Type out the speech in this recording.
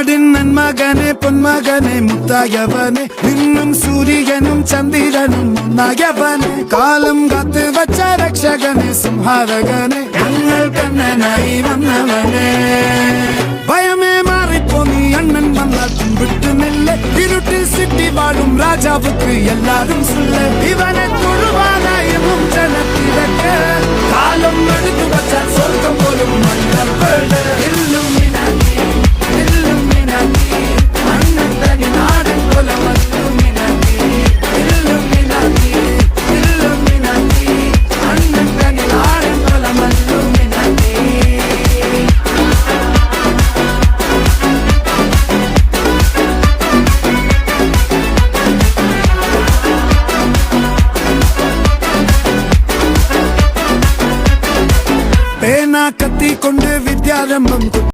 നാടിൻ നന്മകനെ പൊന്മകനെ മുത്തായവനെ നിന്നും സൂര്യനും ചന്ദ്രനും ഒന്നായവനെ കാലം കാത്ത് വച്ച രക്ഷകനെ സംഹാരകനെ ഞങ്ങൾ കണ്ണനായി വന്നവനെ ഭയമേ മാറിപ്പോ നീ അണ്ണൻ വന്നാൽക്കും വിട്ടുന്നില്ല ഇരുട്ടിൽ സിറ്റി വാഴും രാജാവുക്ക് എല്ലാരും സുല്ല ഇവനെ തൊഴുവാനായും ജനത്തിരക്ക് കാലം എടുത്തു വച്ചാൽ സ്വർഗം പോലും മണ്ണ